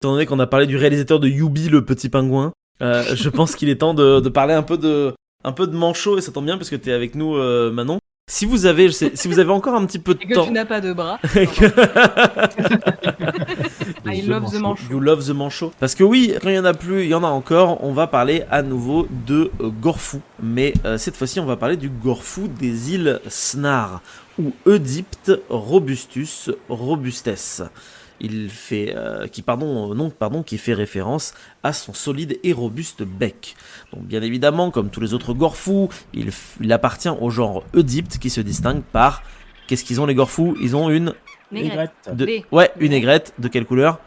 Étant donné qu'on a parlé du réalisateur de Yubi, le petit pingouin, je pense qu'il est temps de parler un peu de manchot, et ça tombe bien parce que t'es avec nous, Manon. Si vous avez encore un petit peu de Et que temps... tu n'as pas de bras. I love the manchot. You love the manchot. Parce que oui, quand il y en a plus, il y en a encore. On va parler à nouveau de Gorfou. Mais cette fois-ci, on va parler du Gorfou des îles Snar, ou Eudypte robustus robustes. Qui fait référence à son solide et robuste bec. Donc bien évidemment, comme tous les autres gorfous, il appartient au genre Eudypte qui se distingue par... Qu'est-ce qu'ils ont les gorfous? Ils ont une... Négrette. Une aigrette. De quelle couleur?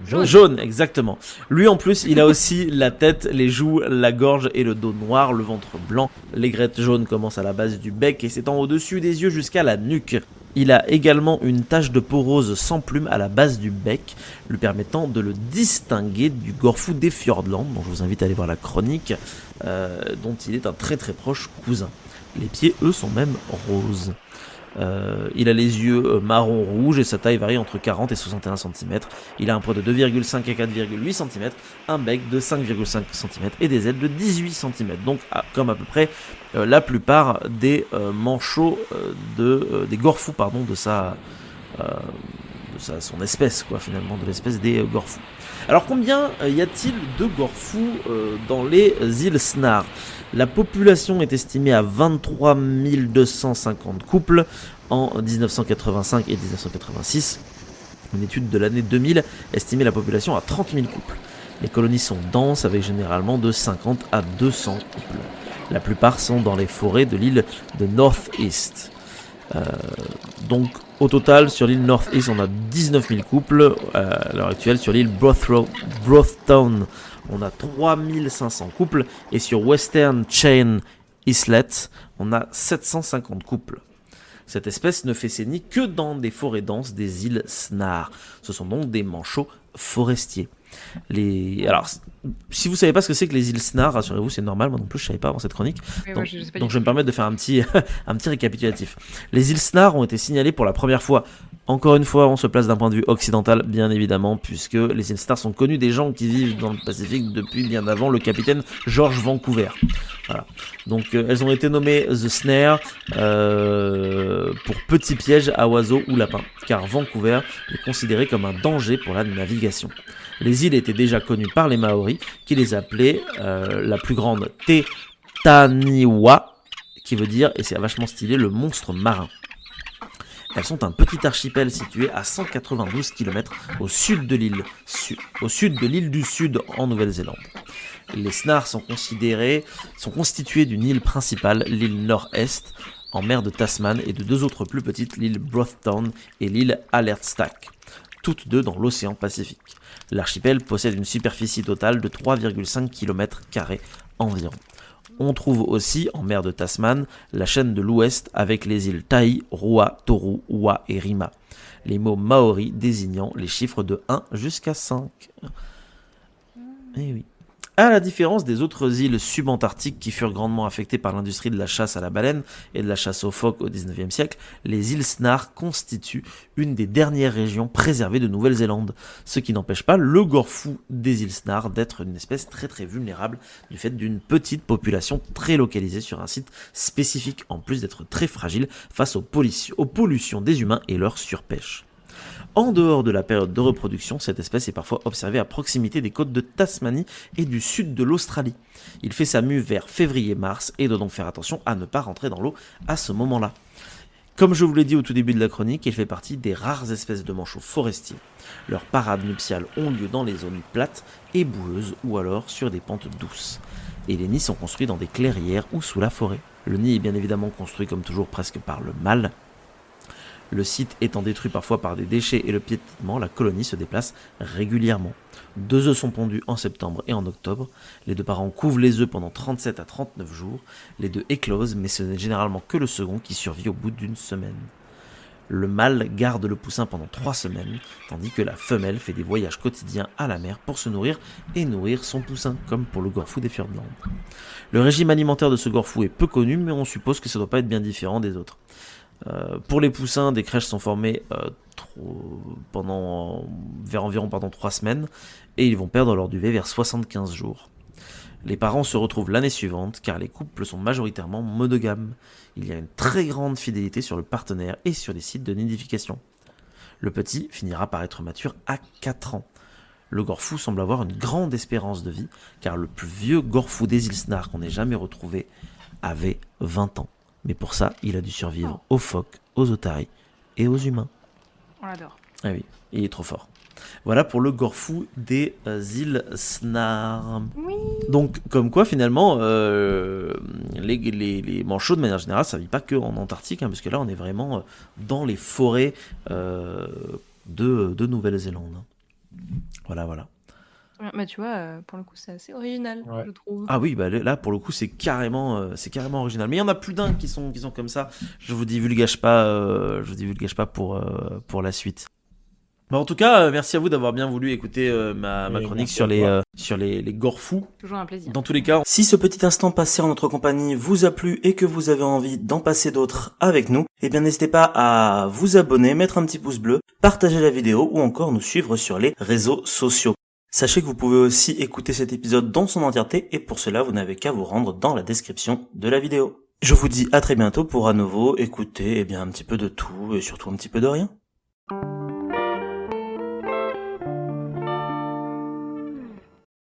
Jaune. Jaune, exactement. Lui en plus, il a aussi la tête, les joues, la gorge et le dos noir, le ventre blanc. L'aigrette jaune commence à la base du bec et s'étend au-dessus des yeux jusqu'à la nuque. Il a également une tache de peau rose sans plume à la base du bec, lui permettant de le distinguer du gorfou des Fjordland, dont je vous invite à aller voir la chronique, dont il est un très très proche cousin. Les pieds, eux, sont même roses. Il a les yeux marron rouge et sa taille varie entre 40 et 61 cm. Il a un poids de 2,5 à 4,8 cm, un bec de 5,5 cm et des ailes de 18 cm. Donc comme à peu près la plupart des manchots des gorfous de son espèce, quoi, finalement, de l'espèce des gorfous. Alors combien y a-t-il de gorfous dans les îles Snar? La population est estimée à 23 250 couples en 1985 et 1986. Une étude de l'année 2000 estimait la population à 30 000 couples. Les colonies sont denses avec généralement de 50 à 200 couples. La plupart sont dans les forêts de l'île de North East. Donc au total sur l'île North East on a 19 000 couples. À l'heure actuelle sur l'île Brothtown on a 3500 couples et sur Western Chain Islet on a 750 couples. Cette espèce ne fait ses nids que dans des forêts denses des îles Snar. Ce sont donc des manchots forestiers. Alors, si vous savez pas ce que c'est que les îles Snar, rassurez-vous, c'est normal, moi non plus je savais pas avant cette chronique. Donc je vais me permettre de faire un petit récapitulatif. Les îles Snar ont été signalées pour la première fois. Encore une fois, on se place d'un point de vue occidental, bien évidemment, puisque les îles Snar sont connues des gens qui vivent dans le Pacifique depuis bien avant le capitaine George Vancouver. Voilà. Donc elles ont été nommées The Snare pour petit piège à oiseaux ou lapins, car Vancouver est considéré comme un danger pour la navigation. Les îles étaient déjà connues par les Maoris, qui les appelaient la plus grande Te Taniwa, qui veut dire, et c'est vachement stylé, le monstre marin. Elles sont un petit archipel situé à 192 km au sud de l'île du Sud en Nouvelle-Zélande. Les Snars sont constitués d'une île principale, l'île Nord-Est, en mer de Tasman, et de deux autres plus petites, l'île Brothtown et l'île Alertstack, toutes deux dans l'océan Pacifique. L'archipel possède une superficie totale de 3,5 km² environ. On trouve aussi, en mer de Tasman, la chaîne de l'Ouest avec les îles Tai, Roa, Toru, Oa et Rima. Les mots maori désignant les chiffres de 1 jusqu'à 5. Eh oui. À la différence des autres îles subantarctiques qui furent grandement affectées par l'industrie de la chasse à la baleine et de la chasse aux phoques au XIXe siècle, les îles Snar constituent une des dernières régions préservées de Nouvelle-Zélande, ce qui n'empêche pas le gorfou des îles Snar d'être une espèce très très vulnérable du fait d'une petite population très localisée sur un site spécifique, en plus d'être très fragile face aux pollutions des humains et leur surpêche. En dehors de la période de reproduction, cette espèce est parfois observée à proximité des côtes de Tasmanie et du sud de l'Australie. Il fait sa mue vers février-mars et doit donc faire attention à ne pas rentrer dans l'eau à ce moment-là. Comme je vous l'ai dit au tout début de la chronique, il fait partie des rares espèces de manchots forestiers. Leurs parades nuptiales ont lieu dans les zones plates et boueuses ou alors sur des pentes douces. Et les nids sont construits dans des clairières ou sous la forêt. Le nid est bien évidemment construit comme toujours presque par le mâle. Le site étant détruit parfois par des déchets et le piétinement, la colonie se déplace régulièrement. 2 œufs sont pondus en septembre et en octobre. Les deux parents couvent les œufs pendant 37 à 39 jours. Les deux éclosent, mais ce n'est généralement que le second qui survit au bout d'une semaine. Le mâle garde le poussin pendant 3 semaines, tandis que la femelle fait des voyages quotidiens à la mer pour se nourrir et nourrir son poussin, comme pour le gorfou des Fjordland. Le régime alimentaire de ce gorfou est peu connu, mais on suppose que ça ne doit pas être bien différent des autres. Pour les poussins, des crèches sont formées vers environ 3 semaines et ils vont perdre leur duvet vers 75 jours. Les parents se retrouvent l'année suivante car les couples sont majoritairement monogames. Il y a une très grande fidélité sur le partenaire et sur les sites de nidification. Le petit finira par être mature à 4 ans. Le gorfou semble avoir une grande espérance de vie car le plus vieux gorfou des îles Snar qu'on ait jamais retrouvé avait 20 ans. Mais pour ça, il a dû survivre aux phoques, aux otaries et aux humains. On l'adore. Ah oui, il est trop fort. Voilà pour le gorfou des îles Snar. Oui. Donc, comme quoi, finalement, les manchots, de manière générale, ça ne vit pas que en Antarctique, parce que là, on est vraiment dans les forêts de Nouvelle-Zélande. Voilà. Bah, tu vois, pour le coup, c'est assez original, je trouve. Ah oui, bah là, pour le coup, c'est carrément original. Mais il y en a plus d'un qui sont comme ça. Je vous divulgage pas pour la suite. Bah en tout cas, merci à vous d'avoir bien voulu écouter ma chronique sur les gorfous. Toujours un plaisir. Dans tous les cas, si ce petit instant passé en notre compagnie vous a plu et que vous avez envie d'en passer d'autres avec nous, eh bien n'hésitez pas à vous abonner, mettre un petit pouce bleu, partager la vidéo ou encore nous suivre sur les réseaux sociaux. Sachez que vous pouvez aussi écouter cet épisode dans son entièreté et pour cela vous n'avez qu'à vous rendre dans la description de la vidéo. Je vous dis à très bientôt pour à nouveau écouter un petit peu de tout et surtout un petit peu de rien.